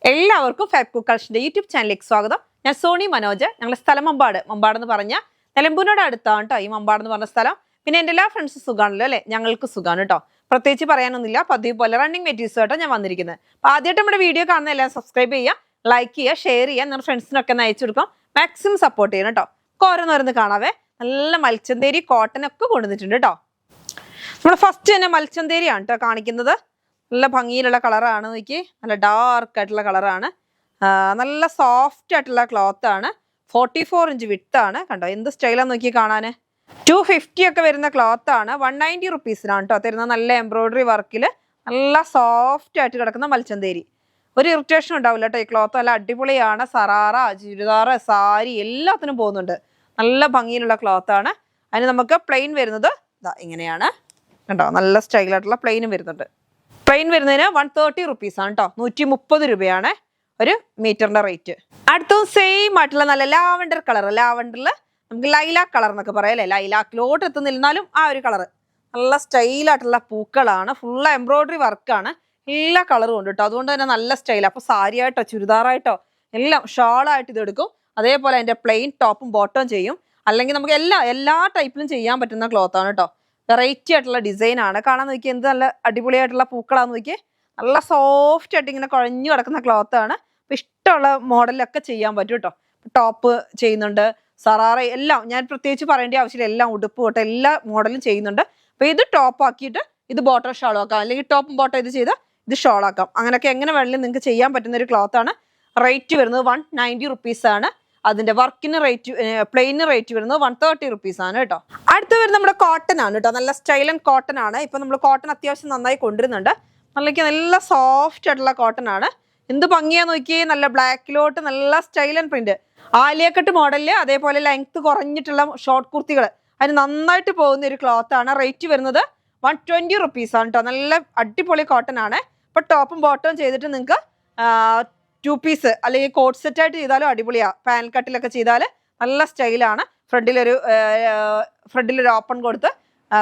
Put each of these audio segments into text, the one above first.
എല്ലാവർക്കും fab cook കളക്ഷന്റെ YouTube ചാനലിലേക്ക് സ്വാഗതം. ഞാൻ സോണി മനോജ്. ഞങ്ങളുടെ സ്ഥലം മമ്പാട് എന്ന് പറഞ്ഞാൽ നിലമ്പൂരിനോട് അടുത്താണ് കേട്ടോ ഈ മമ്പാട് എന്ന് പറഞ്ഞ സ്ഥലം. പിന്നെ എൻ്റെ എല്ലാ ഫ്രണ്ട്സും സുഖമാണല്ലോ അല്ലേ? ഞങ്ങൾക്ക് സുഖമാണ് കേട്ടോ. പ്രത്യേകിച്ച് പറയാനൊന്നുമില്ല. പതിവ് പോലെ റണ്ണിങ് മെറ്റീരിയൽസ് ആയിട്ടോ ഞാൻ വന്നിരിക്കുന്നത്. അപ്പോൾ ആദ്യമായിട്ട് നമ്മുടെ വീഡിയോ കാണുന്ന എല്ലാം സബ്സ്ക്രൈബ് ചെയ്യുക, ലൈക്ക് ചെയ്യുക, ഷെയർ ചെയ്യുക, നിങ്ങളുടെ ഫ്രണ്ട്സിനൊക്കെ ഒന്ന് അയച്ചു കൊടുക്കാം. മാക്സിമം സപ്പോർട്ട് ചെയ്യണം കേട്ടോ. ഓരോന്നോരോന്ന് കാണാവേ. നല്ല മൽച്ചന്തേരി കോട്ടനൊക്കെ കൊണ്ടുവന്നിട്ടുണ്ട് കേട്ടോ. നമ്മുടെ ഫസ്റ്റ് തന്നെ മൽച്ചന്തേരിയാണ് കേട്ടോ കാണിക്കുന്നത്. നല്ല ഭംഗിയിലുള്ള കളറാണ്. നോക്കി, നല്ല ഡാർക്ക് ആയിട്ടുള്ള കളറാണ്. നല്ല സോഫ്റ്റ് ആയിട്ടുള്ള ക്ലോത്ത് ആണ്. 44 ഇഞ്ച് വിട്ടാണ്. കണ്ടോ എന്ത് സ്റ്റൈലാന്ന് നോക്കി കാണാൻ. 250 ഒക്കെ വരുന്ന ക്ലോത്ത് ആണ്. 190 റുപ്പീസിനാണ് കേട്ടോ തരുന്ന. നല്ല എംബ്രോയിഡറി വർക്കിൽ നല്ല സോഫ്റ്റ് ആയിട്ട് കിടക്കുന്ന മൽച്ചന്തേരി. ഒരു ഇറിറ്റേഷൻ ഉണ്ടാവില്ല കേട്ടോ. ഈ ക്ലോത്ത് നല്ല അടിപൊളിയാണ്. സറാറ, ചുരിദാറ്, സാരി എല്ലാത്തിനും പോകുന്നുണ്ട്. നല്ല ഭംഗിയിലുള്ള ക്ലോത്ത് ആണ്. അതിന് നമുക്ക് പ്ലെയിൻ വരുന്നത് ഇങ്ങനെയാണ് കണ്ടോ. നല്ല സ്റ്റൈലായിട്ടുള്ള പ്ലെയിനും വരുന്നുണ്ട്. പ്ലെയിൻ വരുന്നതിന് 130 റുപ്പീസാണ് കേട്ടോ. 130 രൂപയാണ് ഒരു മീറ്ററിന്റെ റേറ്റ്. അടുത്തതും സെയിം ആയിട്ടുള്ള നല്ല ലാവൻഡർ കളർ. ലാവൻഡറിൽ നമുക്ക് ലൈലാക്ക് കളർ എന്നൊക്കെ പറയാം അല്ലേ? ലൈലാക്കിലോട്ട് എത്തുന്നിരുന്നാലും ആ ഒരു കളർ. നല്ല സ്റ്റൈലായിട്ടുള്ള പൂക്കളാണ്. ഫുള്ള് എംബ്രോയിഡറി വർക്കാണ്. എല്ലാ കളറും ഉണ്ട് കേട്ടോ. അതുകൊണ്ട് തന്നെ നല്ല സ്റ്റൈൽ. അപ്പോൾ സാരി ആയിട്ടോ ചുരിദാറായിട്ടോ എല്ലാം ഷാളായിട്ട് ഇത് എടുക്കും. അതേപോലെ അതിൻ്റെ പ്ലെയിൻ ടോപ്പും ബോട്ടവും ചെയ്യും. അല്ലെങ്കിൽ നമുക്ക് എല്ലാ ടൈപ്പിലും ചെയ്യാൻ പറ്റുന്ന ക്ലോത്താണ് കേട്ടോ. വെറൈറ്റി ആയിട്ടുള്ള ഡിസൈൻ ആണ്. കാണാൻ നോക്കി എന്ത് നല്ല അടിപൊളിയായിട്ടുള്ള പൂക്കളാന്ന് നോക്കി. നല്ല സോഫ്റ്റ് ആയിട്ട് ഇങ്ങനെ കുഴഞ്ഞു കിടക്കുന്ന ക്ലോത്ത് ആണ്. അപ്പം ഇഷ്ടമുള്ള മോഡലൊക്കെ ചെയ്യാൻ പറ്റും കേട്ടോ. ടോപ്പ് ചെയ്യുന്നുണ്ട്, സറാറ എല്ലാം ഞാൻ പ്രത്യേകിച്ച് പറയേണ്ട ആവശ്യമില്ല. എല്ലാം ഉടുപ്പ് തൊട്ട് എല്ലാ മോഡലും ചെയ്യുന്നുണ്ട്. അപ്പോൾ ഇത് ടോപ്പ് ആക്കിയിട്ട് ഇത് ബോട്ടം ഷാളും ആക്കാം, അല്ലെങ്കിൽ ടോപ്പും ബോട്ടം ഇത് ചെയ്ത് ഇത് ഷോളാക്കാം. അങ്ങനെയൊക്കെ എങ്ങനെ വേണമെങ്കിലും നിങ്ങൾക്ക് ചെയ്യാൻ പറ്റുന്ന ഒരു ക്ലോത്ത് ആണ്. റേറ്റ് വരുന്നത് 190 റുപ്പീസാണ്. അതിന്റെ വർക്കിന് റേറ്റ്, പ്ലെയിന് റേറ്റ് വരുന്നത് 130 റുപ്പീസാണ് കേട്ടോ. അടുത്ത് വരുന്നത് നമ്മുടെ കോട്ടൺ ആണ് കേട്ടോ. നല്ല സ്റ്റൈൽ ആൻഡ് കോട്ടൺ ആണ്. ഇപ്പൊ നമ്മൾ കോട്ടൺ അത്യാവശ്യം നന്നായി കൊണ്ടുവരുന്നുണ്ട്. നല്ല സോഫ്റ്റ് ആയിട്ടുള്ള കോട്ടൺ ആണ്. എന്ത് ഭംഗിയാന്ന് നോക്കിയേ. നല്ല ബ്ലാക്കിലോട്ട് നല്ല സ്റ്റൈൽ ആൻഡ് പ്രിന്റ്. ആലിയക്കട്ട് മോഡലില് അതേപോലെ ലെങ്ത് കുറഞ്ഞിട്ടുള്ള ഷോർട്ട് കുർത്തികൾ അതിന് നന്നായിട്ട് പോകുന്ന ഒരു ക്ലോത്ത് ആണ്. റേറ്റ് വരുന്നത് 120 റുപ്പീസാണ് കേട്ടോ. നല്ല അടിപൊളി കോട്ടൺ ആണ്. ഇപ്പൊ ടോപ്പും ബോട്ടവും ചെയ്തിട്ട് നിങ്ങൾക്ക് 2 പീസ് അല്ലെങ്കിൽ കോട്ട് സെറ്റ് ആയിട്ട് ചെയ്താലും അടിപൊളിയാ. പാനൽ കട്ടിലൊക്കെ ചെയ്താൽ നല്ല സ്റ്റൈലാണ്. ഫ്രണ്ടിലൊരു ഓപ്പൺ കൊടുത്ത്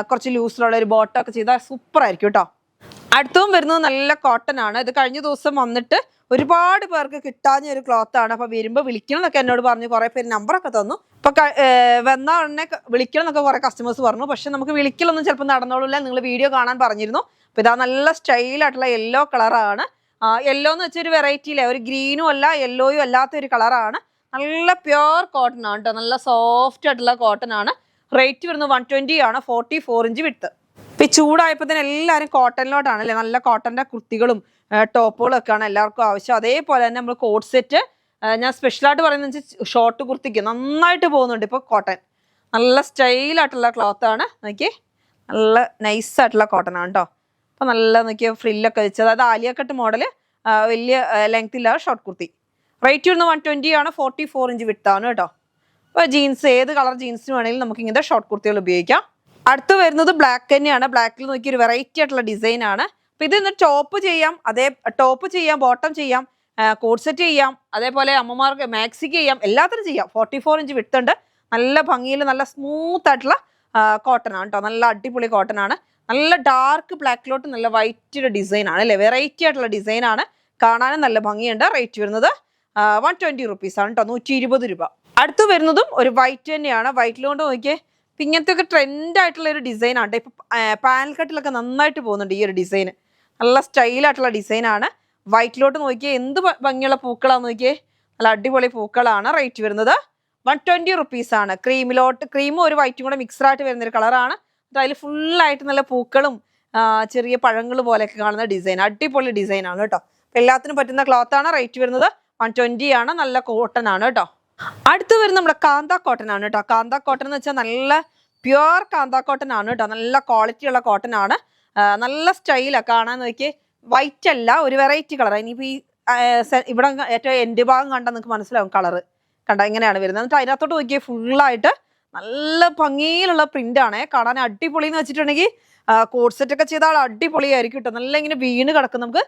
കുറച്ച് ലൂസിലുള്ള ഒരു ബോട്ടം ഒക്കെ ചെയ്താൽ സൂപ്പർ ആയിരിക്കും കേട്ടോ. അടുത്തതും വരുന്നത് നല്ല കോട്ടൺ ആണ്. ഇത് കഴിഞ്ഞ ദിവസം വന്നിട്ട് ഒരുപാട് പേർക്ക് കിട്ടാഞ്ഞ ഒരു ക്ലോത്ത് ആണ്. അപ്പൊ വരുമ്പോൾ വിളിക്കണം എന്നൊക്കെ എന്നോട് പറഞ്ഞു. കുറെ പേര് നമ്പറൊക്കെ തന്നു. അപ്പൊ വന്ന ഉടനെ വിളിക്കണം എന്നൊക്കെ കുറെ കസ്റ്റമേഴ്സ് പറഞ്ഞു. പക്ഷെ നമുക്ക് വിളിക്കലൊന്നും ചിലപ്പോൾ നടന്നോളില്ല. നിങ്ങൾ വീഡിയോ കാണാൻ പറഞ്ഞിരുന്നു. അപ്പൊ ഇതാ നല്ല സ്റ്റൈലായിട്ടുള്ള യെല്ലോ കളറാണ്. യെല്ലോ എന്ന് വെച്ചൊരു വെറൈറ്റിയിലെ ഒരു ഗ്രീനും അല്ല യെല്ലോയും അല്ലാത്ത ഒരു കളറാണ്. നല്ല പ്യുവർ കോട്ടൺ ആണ് കേട്ടോ. നല്ല സോഫ്റ്റ് ആയിട്ടുള്ള കോട്ടൺ ആണ്. റേറ്റ് വരുന്നത് 120 ആണ്. 44 ഇഞ്ച് വിട്ട്. ഇപ്പൊ ചൂടായപ്പോൾ തന്നെ എല്ലാവരും കോട്ടണിലോട്ടാണ് അല്ലേ? നല്ല കോട്ടന്റെ കുർത്തികളും ടോപ്പുകളും ഒക്കെയാണ് എല്ലാവർക്കും ആവശ്യം. അതേപോലെ തന്നെ നമ്മൾ കോട്ട് സെറ്റ് ഞാൻ സ്പെഷ്യലായിട്ട് പറയുന്നത് ഷോർട്ട് കുർത്തിക്ക് നന്നായിട്ട് പോകുന്നുണ്ട് ഇപ്പോൾ കോട്ടൺ. നല്ല സ്റ്റൈലായിട്ടുള്ള ക്ലോത്ത് ആണ്. നോക്കി, നല്ല നൈസായിട്ടുള്ള കോട്ടൺ ആണ് കേട്ടോ. അപ്പോൾ നല്ല നോക്കിയ ഫ്രില്ലൊക്കെ വെച്ച്, അതായത് ആലിയക്കട്ട് മോഡൽ, വലിയ ലെങ്ത് ഇല്ലാതെ ഷോർട്ട് കുർത്തി. റേറ്റ് വരുന്നത് 120 ആണ്. 44 ഇഞ്ച് വിട്ടാണ് കേട്ടോ. അപ്പോൾ ജീൻസ്, ഏത് കളർ ജീൻസിന് വേണമെങ്കിലും നമുക്ക് ഇങ്ങനത്തെ ഷോർട്ട് കുർത്തികൾ ഉപയോഗിക്കാം. അടുത്ത് വരുന്നത് ബ്ലാക്ക് തന്നെയാണ്. ബ്ലാക്കിൽ നോക്കി ഒരു വെറൈറ്റി ആയിട്ടുള്ള ഡിസൈൻ ആണ്. അപ്പോൾ ഇത് ടോപ്പ് ചെയ്യാം, ടോപ്പ് ചെയ്യാം, ബോട്ടം ചെയ്യാം, കോട്ട് സെറ്റ് ചെയ്യാം, അതേപോലെ അമ്മമാർക്ക് മാക്സിക്ക് ചെയ്യാം, എല്ലാത്തിനും ചെയ്യാം. 44 ഇഞ്ച് വിട്ടുണ്ട്. നല്ല ഭംഗിയിൽ നല്ല സ്മൂത്ത് ആയിട്ടുള്ള കോട്ടൺ ആണ് കേട്ടോ. നല്ല അടിപൊളി കോട്ടൺ ആണ്. നല്ല ഡാർക്ക് ബ്ലാക്കിലോട്ട് നല്ല വൈറ്റ് ഡിസൈൻ ആണ് അല്ലേ? വെറൈറ്റി ആയിട്ടുള്ള ഡിസൈൻ ആണ്. കാണാനും നല്ല ഭംഗിയുണ്ട്. റേറ്റ് വരുന്നത് 120 റുപ്പീസാണ് കേട്ടോ. 120 രൂപ. അടുത്ത് വരുന്നതും ഒരു വൈറ്റ് തന്നെയാണ്. വൈറ്റിലോട്ട് നോക്കിയേ. ഇപ്പം ഇങ്ങനത്തെ ഒക്കെ ട്രെൻഡ് ആയിട്ടുള്ള ഒരു ഡിസൈൻ ആണ്. ഇപ്പം പാനൽ കട്ടിലൊക്കെ നന്നായിട്ട് പോകുന്നുണ്ട് ഈ ഒരു ഡിസൈൻ. നല്ല സ്റ്റൈലായിട്ടുള്ള ഡിസൈൻ ആണ്. വൈറ്റിലോട്ട് നോക്കിയേ എന്ത് ഭംഗിയുള്ള പൂക്കളാന്ന് നോക്കിയേ. നല്ല അടിപൊളി പൂക്കളാണ്. റേറ്റ് വരുന്നത് 120 റുപ്പീസാണ്. ക്രീമും ഒരു വൈറ്റും കൂടെ മിക്സഡായിട്ട് വരുന്നൊരു കളറാണ്. അതിൽ ഫുള്ളായിട്ട് നല്ല പൂക്കളും ചെറിയ പഴങ്ങൾ പോലെയൊക്കെ കാണുന്ന ഡിസൈൻ. അടിപൊളി ഡിസൈൻ ആണ് കേട്ടോ. അപ്പം എല്ലാത്തിനും പറ്റുന്ന ക്ലോത്ത് ആണ്. റേറ്റ് വരുന്നത് 120 ആണ്. നല്ല കോട്ടൺ ആണ് കേട്ടോ. അടുത്ത് വരുന്ന നമ്മുടെ കാന്ത കോട്ടൺ ആണ് കേട്ടോ. കാന്ത കോട്ടൺ എന്ന് വെച്ചാൽ നല്ല പ്യുവർ കാന്ത കോട്ടൺ ആണ് കേട്ടോ. നല്ല ക്വാളിറ്റി ഉള്ള കോട്ടൺ ആണ്. നല്ല സ്റ്റൈലാണ് കാണാൻ. നോക്കി, വൈറ്റ് അല്ല, ഒരു വെറൈറ്റി കളർ. ഇനിയിപ്പോൾ ഈ ഇവിടെ ഏറ്റവും എൻ്റെ ഭാഗം കണ്ടാൽ നിങ്ങൾക്ക് മനസ്സിലാവും കളറ്. കണ്ട ഇങ്ങനെയാണ് വരുന്നത്. എന്നിട്ട് അതിനകത്തോട്ട് നോക്കിയാൽ ഫുള്ളായിട്ട് നല്ല ഭംഗിയിലുള്ള പ്രിന്റ് ആണ്. കാണാൻ അടിപൊളി എന്ന് വെച്ചിട്ടുണ്ടെങ്കിൽ കോട്ട് സെറ്റ് ഒക്കെ ചെയ്താൽ അടിപൊളിയായിരിക്കും കേട്ടോ. നല്ല ഇങ്ങനെ വീണ് കിടക്കും. നമുക്ക്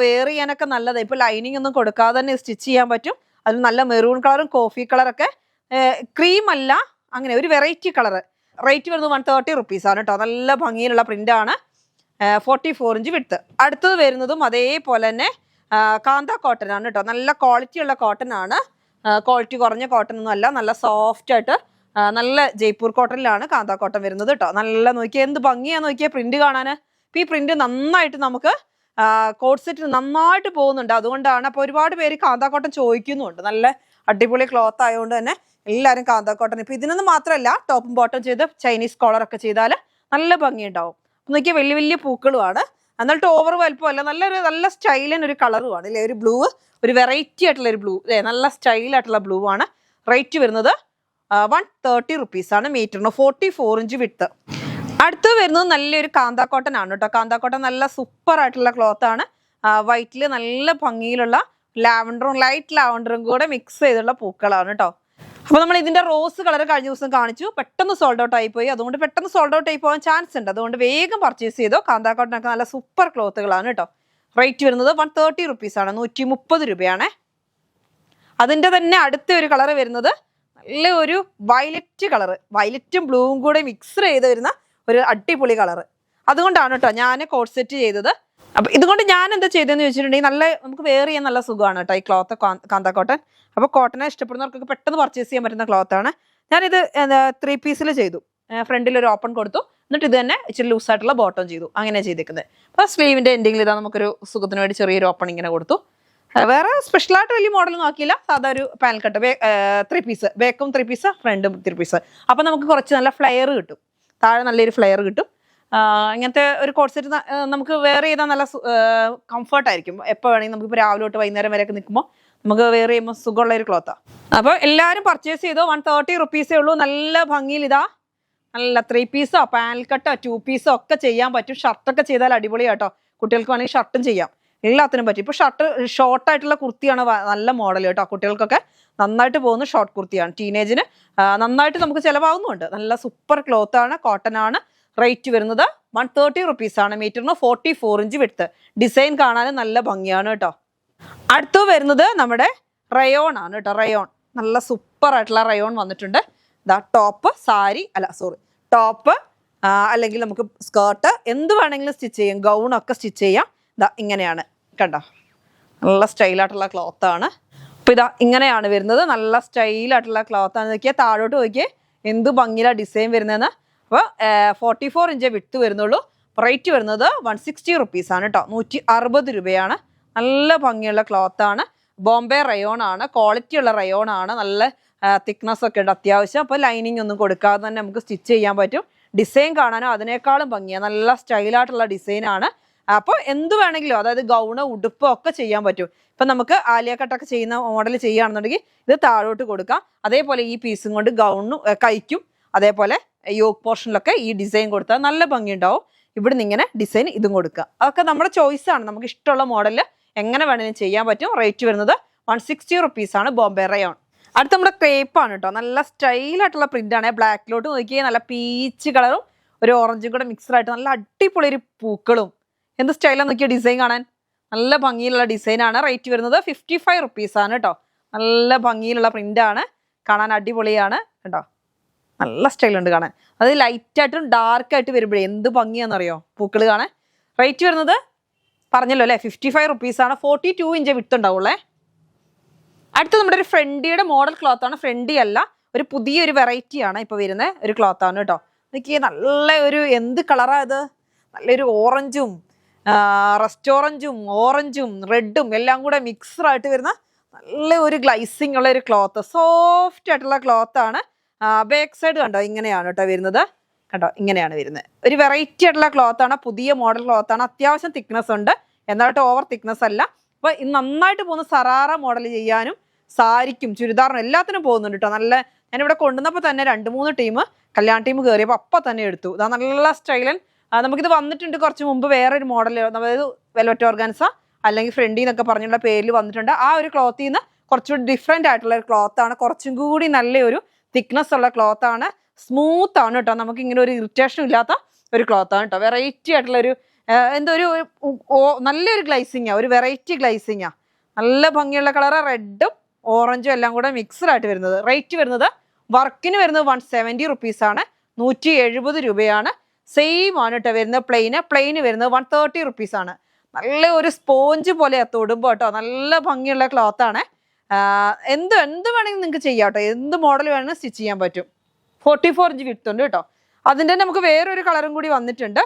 വെയർ ചെയ്യാനൊക്കെ നല്ലതാണ്. ഇപ്പോൾ ലൈനിങ് ഒന്നും കൊടുക്കാതെ തന്നെ സ്റ്റിച്ച് ചെയ്യാൻ പറ്റും. അതിൽ നല്ല മെറൂൺ കളറും കോഫി കളറൊക്കെ, ക്രീം അല്ല, അങ്ങനെ ഒരു വെറൈറ്റി കളറ്. റേറ്റ് വരുന്നത് 130 റുപ്പീസാണ് കേട്ടോ. നല്ല ഭംഗിയിലുള്ള പ്രിന്റ് ആണ്. 44 ഇഞ്ച് വിട്ട്. അടുത്തത് വരുന്നതും അതേപോലെ തന്നെ കാന്ത കോട്ടൺ ആണ് കേട്ടോ. നല്ല ക്വാളിറ്റി ഉള്ള കോട്ടൺ ആണ്. ക്വാളിറ്റി കുറഞ്ഞ കോട്ടൺ ഒന്നും അല്ല. നല്ല സോഫ്റ്റ് ആയിട്ട് നല്ല ജയ്പൂർ കോട്ടണിലാണ് കാന്ത കോട്ടൺ വരുന്നത് കേട്ടോ. നല്ല നോക്കിയാൽ എന്ത് ഭംഗിയാ നോക്കിയാൽ പ്രിന്റ് കാണാൻ. ഇപ്പം ഈ പ്രിന്റ് നന്നായിട്ട് നമുക്ക് കോട്ട് സെറ്റ് നന്നായിട്ട് പോകുന്നുണ്ട്. അതുകൊണ്ടാണ് അപ്പോൾ ഒരുപാട് പേര് കാന്ത കോട്ടൺ ചോദിക്കുന്നുണ്ട്. നല്ല അടിപൊളി ക്ലോത്ത് ആയതുകൊണ്ട് തന്നെ എല്ലാവരും കാന്ത കോട്ടൺ. ഇപ്പം ഇതിനൊന്നും മാത്രമല്ല, ടോപ്പും ബോട്ടം ചെയ്ത് ചൈനീസ് കോളറൊക്കെ ചെയ്താൽ നല്ല ഭംഗിയുണ്ടാവും. നോക്കിയാൽ വലിയ വലിയ പൂക്കളുമാണ്. എന്നിട്ട് ഓവർ വലുപ്പമല്ല, നല്ല സ്റ്റൈലിന് ഒരു കളറുമാണ് അല്ലേ. ഒരു ബ്ലൂ, ഒരു വെറൈറ്റി ആയിട്ടുള്ള ഒരു ബ്ലൂ അല്ലേ, നല്ല സ്റ്റൈലായിട്ടുള്ള ബ്ലൂ ആണ്. റേറ്റ് വരുന്നത് 130 റുപ്പീസാണ് മീറ്ററിന്. 44 ഇഞ്ച് വിട്ട്. അടുത്ത് വരുന്നത് നല്ലൊരു കാന്ത കോട്ടൺ ആണ് കേട്ടോ. കാന്ത കോട്ടൺ നല്ല സൂപ്പർ ആയിട്ടുള്ള ക്ലോത്ത് ആണ്. വൈറ്റിൽ നല്ല ഭംഗിയിലുള്ള ലാവൻഡറും ലൈറ്റ് ലാവൻഡറും കൂടെ മിക്സ് ചെയ്തുള്ള പൂക്കളാണ് കേട്ടോ. അപ്പോൾ നമ്മൾ ഇതിന്റെ റോസ് കളർ കഴിഞ്ഞ ദിവസം കാണിച്ചു, പെട്ടെന്ന് സോൾഡ് ഔട്ട് ആയിപ്പോയി. അതുകൊണ്ട് പെട്ടെന്ന് സോൾഡ് ഔട്ട് ആയി പോകാൻ ചാൻസ് ഉണ്ട്. അതുകൊണ്ട് വേഗം പർച്ചേസ് ചെയ്തോ. കാന്ത കോട്ടനൊക്കെ നല്ല സൂപ്പർ ക്ലോത്തുകളാണ് കേട്ടോ. റേറ്റ് വരുന്നത് 130 റുപ്പീസാണ്, 130 രൂപയാണ്. അതിൻ്റെ തന്നെ അടുത്ത ഒരു കളർ വരുന്നത് നല്ല ഒരു വയലറ്റ് കളർ, വയലറ്റും ബ്ലൂവും കൂടെ മിക്സ് ചെയ്ത് വരുന്ന ഒരു അടിപൊളി കളർ. അതുകൊണ്ടാണ് കേട്ടോ ഞാൻ കോട്ട് സെറ്റ് ചെയ്തത്. അപ്പം ഇതുകൊണ്ട് ഞാൻ എന്താ ചെയ്തതെന്ന് ചോദിച്ചിട്ടുണ്ടെങ്കിൽ നല്ല നമുക്ക് വെയർ ചെയ്യാൻ നല്ല സുഖമാണ് കേട്ടോ ഈ ക്ലോത്ത്, കാന്ത കോട്ടൺ. അപ്പോൾ കോട്ടനെ ഇഷ്ടപ്പെടുന്നവർക്കൊക്കെ പെട്ടെന്ന് പർച്ചേസ് ചെയ്യാൻ പറ്റുന്ന ക്ലോത്താണ്. ഞാനിത് 3 പീസിൽ ചെയ്തു. ഫ്രണ്ടിൽ ഒരു ഓപ്പൺ കൊടുത്തു, എന്നിട്ട് ഇത് തന്നെ ഇച്ചിരി ലൂസായിട്ടുള്ള ബോട്ടം ചെയ്തു. അങ്ങനെ ചെയ്തേക്കുന്നത്. അപ്പോൾ സ്ലീവിൻ്റെ എൻഡിങ്ങിൽ ഇതാ നമുക്കൊരു സുഖത്തിന് വേണ്ടി ചെറിയൊരു ഓപ്പൺ ഇങ്ങനെ കൊടുത്തു. വേറെ സ്പെഷ്യലായിട്ട് വലിയ മോഡലൊന്നും ആക്കിയില്ല. സാധാ ഒരു പാനൽ കട്ട് 3 പീസ്, ബാക്കും 3 പീസ്, ഫ്രണ്ടും 3 പീസ്. അപ്പം നമുക്ക് കുറച്ച് നല്ല ഫ്ലെയർ കിട്ടും, താഴെ നല്ലൊരു ഫ്ലെയർ കിട്ടും. ഇങ്ങനത്തെ ഒരു കോട്ട് സെറ്റ് നമുക്ക് വെയർ ചെയ്താൽ നല്ല കംഫർട്ടായിരിക്കും. എപ്പോൾ വേണമെങ്കിൽ നമുക്കിപ്പോൾ രാവിലെ തൊട്ട് വൈകുന്നേരം വരെയൊക്കെ നിൽക്കുമ്പോൾ നമുക്ക് വെയർ ചെയ്യുമ്പോൾ സുഖമുള്ള ഒരു ക്ലോത്താണ്. അപ്പോൾ എല്ലാവരും പർച്ചേസ് ചെയ്തോ. 130 റുപ്പീസേ ഉള്ളൂ. നല്ല ഭംഗിയിൽ ഇതാ നല്ല 3 പീസോ പാനൽ കട്ടോ 2 പീസോ ഒക്കെ ചെയ്യാൻ പറ്റും. ഷർട്ടൊക്കെ ചെയ്താൽ അടിപൊളിയാട്ടോ. കുട്ടികൾക്ക് വേണമെങ്കിൽ ഷർട്ടും ചെയ്യാം, എല്ലാത്തിനും പറ്റും. ഇപ്പോൾ ഷോർട്ടായിട്ടുള്ള കുർത്തിയാണ് നല്ല മോഡൽ കേട്ടോ. കുട്ടികൾക്കൊക്കെ നന്നായിട്ട് പോകുന്ന ഷോർട്ട് കുർത്തിയാണ്. ടീനേജിന് നന്നായിട്ട് നമുക്ക് ചിലവാകുന്നുണ്ട്. നല്ല സൂപ്പർ ക്ലോത്താണ്, കോട്ടൺ ആണ്. റേറ്റ് വരുന്നത് 130 റുപ്പീസാണ് മീറ്ററിന്. 44 ഇഞ്ച് വിട്ത്ത്. ഡിസൈൻ കാണാനും നല്ല ഭംഗിയാണ് കേട്ടോ. അടുത്ത് വരുന്നത് നമ്മുടെ റയോൺ ആണ് കേട്ടോ. റയോൺ നല്ല സൂപ്പർ ആയിട്ടുള്ള റയോൺ വന്നിട്ടുണ്ട്. ഇതാ ടോപ്പ്, ടോപ്പ് അല്ലെങ്കിൽ നമുക്ക് സ്കേർട്ട് എന്ത് വേണമെങ്കിലും സ്റ്റിച്ച് ചെയ്യാം. ഗൗണൊക്കെ സ്റ്റിച്ച് ചെയ്യാം. ഇതാ ഇങ്ങനെയാണ് കണ്ടോ, നല്ല സ്റ്റൈലായിട്ടുള്ള ക്ലോത്താണ്. അപ്പോൾ ഇതാ ഇങ്ങനെയാണ് വരുന്നത്. നല്ല സ്റ്റൈലായിട്ടുള്ള ക്ലോത്താണ്. നോക്കിയാൽ താഴോട്ട് നോക്കിയേ എന്ത് ഭംഗിയിലാണ് ഡിസൈൻ വരുന്നതെന്ന്. അപ്പോൾ 44 ഇഞ്ച് വിട്ട് വരുന്നുള്ളൂ. റേറ്റ് വരുന്നത് 160 റുപ്പീസാണ് കേട്ടോ. 160 രൂപയാണ്. നല്ല ഭംഗിയുള്ള ക്ലോത്താണ്. ബോംബെ റയോൺ ആണ്, ക്വാളിറ്റി ഉള്ള റയോൺ ആണ്. നല്ല തിക്നെസ് ഒക്കെ ഉണ്ട് അത്യാവശ്യം. അപ്പോൾ ലൈനിങ് ഒന്നും കൊടുക്കാതെ തന്നെ നമുക്ക് സ്റ്റിച്ച് ചെയ്യാൻ പറ്റും. ഡിസൈൻ കാണാനോ അതിനേക്കാളും ഭംഗിയാണ്. നല്ല സ്റ്റൈലായിട്ടുള്ള ഡിസൈനാണ്. അപ്പോൾ എന്ത് വേണമെങ്കിലും, അതായത് ഗൗണ്, ഉടുപ്പ് ഒക്കെ ചെയ്യാൻ പറ്റും. ഇപ്പം നമുക്ക് ആലിയ കട്ടൊക്കെ ചെയ്യുന്ന മോഡൽ ചെയ്യുകയാണെന്നുണ്ടെങ്കിൽ ഇത് താഴോട്ട് കൊടുക്കാം. അതേപോലെ ഈ പീസും കൊണ്ട് ഗൗണും കൈക്കും, അതേപോലെ യോക്ക് പോർഷനിലൊക്കെ ഈ ഡിസൈൻ കൊടുത്താൽ നല്ല ഭംഗിയുണ്ടാവും. ഇവിടുന്ന് ഇങ്ങനെ ഡിസൈൻ ഇതും കൊടുക്കുക. അതൊക്കെ നമ്മുടെ ചോയ്സാണ്. നമുക്ക് ഇഷ്ടമുള്ള മോഡലിൽ എങ്ങനെ വേണമെങ്കിലും ചെയ്യാൻ പറ്റും. റേറ്റ് വരുന്നത് 160 റുപ്പീസാണ് ബോംബെ റയോൺ. അടുത്ത നമ്മുടെ ക്രേപ്പാണ് കേട്ടോ. നല്ല സ്റ്റൈലായിട്ടുള്ള പ്രിൻ്റാണ്. ബ്ലാക്കിലോട്ട് നോക്കിയാൽ നല്ല പീച്ച് കളറും ഒരു ഓറഞ്ചും കൂടെ മിക്സ്ഡായിട്ട് നല്ല അടിപൊളി ഒരു പൂക്കളും. എന്ത് സ്റ്റൈലാന്ന് നോക്കിയ ഡിസൈൻ കാണാൻ നല്ല ഭംഗിയിലുള്ള ഡിസൈനാണ്. റേറ്റ് വരുന്നത് 55 റുപ്പീസാണ് കേട്ടോ. നല്ല ഭംഗിയിലുള്ള പ്രിൻ്റാണ്, കാണാൻ അടിപൊളിയാണ് കേട്ടോ. നല്ല സ്റ്റൈലുണ്ട് കാണാൻ. അത് ലൈറ്റായിട്ടും ഡാർക്കായിട്ട് വരുമ്പോഴേ എന്ത് ഭംഗിയാണെന്നറിയോ പൂക്കൾ കാണാൻ. റേറ്റ് വരുന്നത് പറഞ്ഞല്ലോ അല്ലേ, 55 റുപ്പീസാണ്. 42 ഇഞ്ച് വിട്ടുണ്ടാവുള്ളേ. അടുത്ത നമ്മുടെ ഒരു ഫ്രണ്ടിയുടെ മോഡൽ ക്ലോത്താണ്. ഫ്രണ്ടി അല്ല, ഒരു പുതിയൊരു വെറൈറ്റിയാണ് ഇപ്പോൾ വരുന്ന ഒരു ക്ലോത്താണ് കേട്ടോ. എനിക്ക് നല്ല ഒരു എന്ത് കളറാണ് ഇത്, നല്ലൊരു ഓറഞ്ചും റസ്റ്റ് ഓറഞ്ചും റെഡും എല്ലാം കൂടെ മിക്സ്ഡായിട്ട് വരുന്ന നല്ല ഒരു ഗ്ലൈസിങ് ഉള്ള ഒരു ക്ലോത്ത്. സോഫ്റ്റ് ആയിട്ടുള്ള ക്ലോത്താണ്. ബാക്ക് സൈഡ് കണ്ടോ ഇങ്ങനെയാണ് കേട്ടോ വരുന്നത്. കണ്ടോ ഇങ്ങനെയാണ് വരുന്നത്. ഒരു വെറൈറ്റി ആയിട്ടുള്ള ക്ലോത്താണ്, പുതിയ മോഡൽ ക്ലോത്താണ്. അത്യാവശ്യം തിക്നെസ് ഉണ്ട്, എന്നായിട്ട് ഓവർ തിക്നെസ് അല്ല. അപ്പോൾ ഇത് നന്നായിട്ട് പോകുന്ന സറാറ മോഡൽ ചെയ്യാനും സാരിക്കും ചുരിദാറിനും എല്ലാത്തിനും പോകുന്നുണ്ട് കേട്ടോ. നല്ല ഞാനിവിടെ കൊണ്ടുവന്നപ്പോൾ തന്നെ 2-3 ടീം കല്യാൺ ടീം കയറിയപ്പോൾ അപ്പം തന്നെ എടുത്തു. ഇതാ നല്ല സ്റ്റൈലൻ. നമുക്കിത് വന്നിട്ടുണ്ട് കുറച്ച് മുമ്പ് വേറൊരു മോഡൽ, അതായത് വെൽവെറ്റ് ഓർഗാൻസ അല്ലെങ്കിൽ ഫ്രണ്ടി എന്നൊക്കെ പറഞ്ഞുള്ള പേരിൽ വന്നിട്ടുണ്ട്. ആ ഒരു ക്ലോത്തിൽ നിന്ന് കുറച്ചുകൂടി ഡിഫറെൻ്റ് ആയിട്ടുള്ള ഒരു ക്ലോത്താണ്. കുറച്ചും കൂടി നല്ലൊരു തിക്നെസ് ഉള്ള ക്ലോത്താണ്. സ്മൂത്ത് ആണ് കേട്ടോ. നമുക്ക് ഇങ്ങനെ ഒരു ഇറിറ്റേഷനും ഇല്ലാത്ത ഒരു ക്ലോത്താണ് കേട്ടോ. വെറൈറ്റി ആയിട്ടുള്ളൊരു എന്തൊരു നല്ലൊരു ഗ്ലൈസിങ്ങാണ്, ഒരു വെറൈറ്റി ഗ്ലൈസിങ്ങാണ്. നല്ല ഭംഗിയുള്ള കളറ്, റെഡും ഓറഞ്ചും എല്ലാം കൂടെ മിക്സ്ഡ് ആയിട്ട് വരുന്നത്. റേറ്റ് വരുന്നത് വർക്കിന് വരുന്നത് 170 റുപ്പീസാണ്. 170 രൂപയാണ്. സെയിം ആണ് കേട്ടോ വരുന്നത്. പ്ലെയിന് വരുന്നത് 130 റുപ്പീസാണ്. നല്ല ഒരു സ്പോഞ്ച് പോലെ തൊടുമ്പോൾ കേട്ടോ നല്ല ഭംഗിയുള്ള ക്ലോത്ത് ആണ്. എന്ത് വേണമെങ്കിലും നിങ്ങൾക്ക് ചെയ്യാം കേട്ടോ. എന്ത് മോഡൽ വേണമെങ്കിലും സ്റ്റിച്ച് ചെയ്യാൻ പറ്റും. 44 ഇഞ്ച് വിഡ്ത്ത് ഉണ്ട് കേട്ടോ. അതിൻ്റെ നമുക്ക് വേറൊരു കളറും കൂടി വന്നിട്ടുണ്ട്.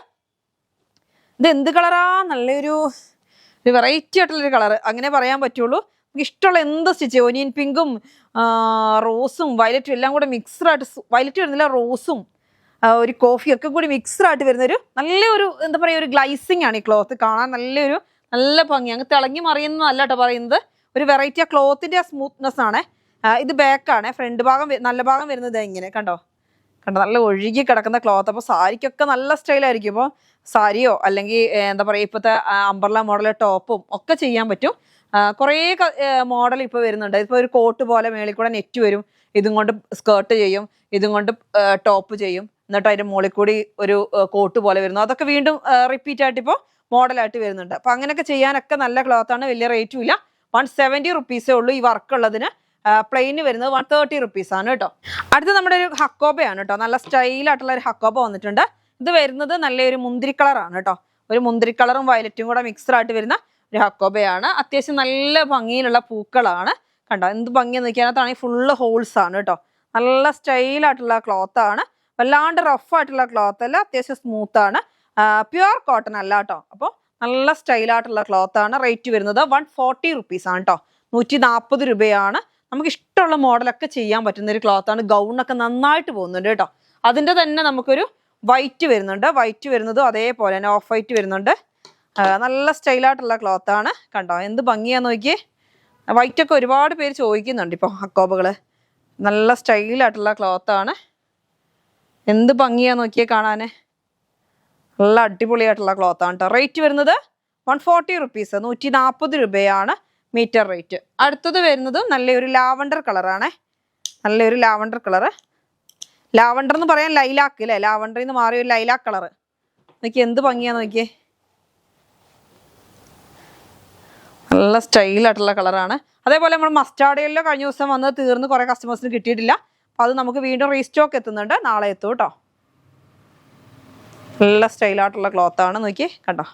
ഇത് എന്ത് കളറാ? നല്ലൊരു വെറൈറ്റി ആയിട്ടുള്ളൊരു കളർ, അങ്ങനെ പറയാൻ പറ്റുള്ളൂ. നമുക്ക് ഇഷ്ടമുള്ള എന്ത് സ്റ്റിച്ച് ചെയ്യും. ഒനിയൻ പിങ്കും റോസും വയലറ്റും എല്ലാം കൂടെ മിക്സ്ഡായിട്ട്, വയലറ്റ് വരുന്നില്ല, റോസും ഒരു കോഫിയൊക്കെ കൂടി മിക്സ്ഡായിട്ട് വരുന്നൊരു നല്ലൊരു എന്താ പറയുക, ഒരു ഗ്ലൈസിങ് ആണ് ഈ ക്ലോത്ത്. കാണാൻ നല്ല ഭംഗി, അങ്ങ് തിളങ്ങി മറിയുന്നതല്ല കേട്ടോ പറയുന്നത്. ഒരു വെറൈറ്റി ആ ക്ലോത്തിൻ്റെ ആ സ്മൂത്ത്നെസ് ആണ്. ഇത് ബാക്കാണ്. ഫ്രണ്ട് ഭാഗം നല്ല ഭാഗം വരുന്നത് ഇങ്ങനെ കണ്ടോ നല്ല ഒഴുകി കിടക്കുന്ന ക്ലോത്ത്. അപ്പോൾ സാരിക്കൊക്കെ നല്ല സ്റ്റൈലായിരിക്കും. ഇപ്പോൾ സാരിയോ അല്ലെങ്കിൽ എന്താ പറയുക ഇപ്പോഴത്തെ അംബ്രല മോഡൽ ടോപ്പും ഒക്കെ ചെയ്യാൻ പറ്റും. കുറേ മോഡൽ ഇപ്പോൾ വരുന്നുണ്ട്. ഇപ്പോൾ ഒരു കോട്ട് പോലെ മേളിൽ കൂടെ നെറ്റ് വരും, ഇതും കൊണ്ട് സ്കേർട്ട് ചെയ്യും, ഇതും കൊണ്ട് ടോപ്പ് ചെയ്യും, എന്നിട്ട് അതിൻ്റെ മുകളിൽ കൂടി ഒരു കോട്ട് പോലെ വരുന്നു. അതൊക്കെ വീണ്ടും റിപ്പീറ്റ് ആയിട്ട് ഇപ്പോൾ മോഡലായിട്ട് വരുന്നുണ്ട്. അപ്പോൾ അങ്ങനെയൊക്കെ ചെയ്യാനൊക്കെ നല്ല ക്ലോത്താണ്. വലിയ റേറ്റും ഇല്ല. 170 റുപ്പീസേ ഉള്ളൂ ഈ വർക്ക് ഉള്ളതിന്. പ്ലെയിന് വരുന്നത് 130 റുപ്പീസാണ് കേട്ടോ. അടുത്ത് നമ്മുടെ ഒരു ഹക്കോബയാണ് കേട്ടോ. നല്ല സ്റ്റൈലായിട്ടുള്ള ഒരു ഹക്കോബ വന്നിട്ടുണ്ട്. ഇത് വരുന്നത് നല്ലൊരു മുന്തിരി കളറാണ് കേട്ടോ. ഒരു മുന്തിരി കളറും വയലറ്റും കൂടെ മിക്സ്ഡായിട്ട് വരുന്ന ഒരു ഹക്കോബയാണ്. അത്യാവശ്യം നല്ല ഭംഗിയിലുള്ള പൂക്കളാണ് കണ്ടോ. എന്ത് ഭംഗിയെന്ന് നോക്കിയാൽ ഫുള്ള് ഹോൾസ് ആണ് കേട്ടോ. നല്ല സ്റ്റൈലായിട്ടുള്ള ക്ലോത്താണ്. വല്ലാണ്ട് റഫായിട്ടുള്ള ക്ലോത്ത് അല്ല, അത്യാവശ്യം സ്മൂത്താണ്. പ്യുവർ കോട്ടൺ അല്ല കേട്ടോ. അപ്പോൾ നല്ല സ്റ്റൈലായിട്ടുള്ള ക്ലോത്താണ്. റേറ്റ് വരുന്നത് 140 റുപ്പീസാണ് കേട്ടോ. 140 രൂപയാണ്. നമുക്ക് ഇഷ്ടമുള്ള മോഡലൊക്കെ ചെയ്യാൻ പറ്റുന്ന ഒരു ക്ലോത്താണ്. ഗൗണൊക്കെ നന്നായിട്ട് പോകുന്നുണ്ട് കേട്ടോ. അതിൻ്റെ തന്നെ നമുക്കൊരു വൈറ്റ് വരുന്നുണ്ട്. വൈറ്റ് വരുന്നതും അതേപോലെ തന്നെ ഓഫ് വൈറ്റ് വരുന്നുണ്ട്. നല്ല സ്റ്റൈലായിട്ടുള്ള ക്ലോത്താണ് കണ്ടോ. എന്ത് ഭംഗിയാന്ന് നോക്കിയേ. വൈറ്റൊക്കെ ഒരുപാട് പേര് ചോദിക്കുന്നുണ്ട് ഇപ്പോൾ ഹക്കോബകൾ. നല്ല സ്റ്റൈലായിട്ടുള്ള ക്ലോത്താണ്. എന്ത് ഭംഗിയാന്ന് നോക്കിയേ കാണാൻ. നല്ല അടിപൊളിയായിട്ടുള്ള ക്ലോത്താണ് കേട്ടോ. റേറ്റ് വരുന്നത് 140 റുപ്പീസ്, 140 രൂപയാണ് മീറ്റർ റേറ്റ്. അടുത്തത് വരുന്നതും നല്ലൊരു ലാവണ്ടർ കളറാണ്. നല്ലൊരു ലാവണ്ടർ കളറ്. ലാവണ്ടർ എന്ന് പറയാൻ ലൈലാക്ക് അല്ലേ, ലാവണ്ടറിൽ നിന്ന് മാറിയ ഒരു ലൈലാക്ക് കളറ്. നോക്കിയേ എന്ത് ഭംഗിയാന്ന് നോക്കിയേ. നല്ല സ്റ്റൈലായിട്ടുള്ള കളറാണ്. അതേപോലെ നമ്മൾ മസ്റ്റാർഡ് യെല്ലോ കഴിഞ്ഞ ദിവസം വന്ന് തീർന്ന് കുറേ കസ്റ്റമേഴ്സിന് കിട്ടിയിട്ടില്ല. അപ്പോൾ അത് നമുക്ക് വീണ്ടും റീസ്റ്റോക്ക് എത്തുന്നുണ്ട്. നാളെ എത്തും കേട്ടോ. നല്ല സ്റ്റൈലായിട്ടുള്ള ക്ലോത്താണ്. നോക്കിയേ കണ്ടോ.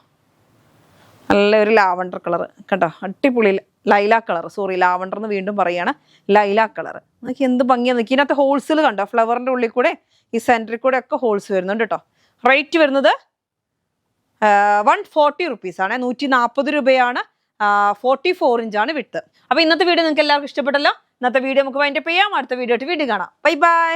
നല്ലൊരു ലാവണ്ടർ കളർ കണ്ടോ. അടിപൊളി ലൈലാക്ക് കളർ, സോറി ലാവണ്ടർ എന്ന് വീണ്ടും പറയുകയാണ്, ലൈലാക്ക് കളർ. നോക്കി എന്ത് ഭംഗിയാണ് നോക്കി. ഇതിനകത്ത് ഹോൾസിൽ കണ്ടോ, ഫ്ലവറിൻ്റെ ഉള്ളിൽ കൂടെ ഈ സെൻറ്ററിൽ കൂടെ ഒക്കെ ഹോൾസ് വരുന്നുണ്ട് കേട്ടോ. റേറ്റ് വരുന്നത് 140 റുപ്പീസാണ്. 140 രൂപയാണ്. 44 ഇഞ്ചാണ് വിട്ട്. അപ്പോൾ ഇന്നത്തെ വീഡിയോ നിങ്ങൾക്ക് എല്ലാവർക്കും ഇഷ്ടപ്പെട്ടല്ലോ. ഇന്നത്തെ വീഡിയോ നമുക്ക് വൈൻഡപ്പ് ചെയ്യാം. അടുത്ത വീഡിയോ ആയിട്ട് വീണ്ടും കാണാം. Bye bye.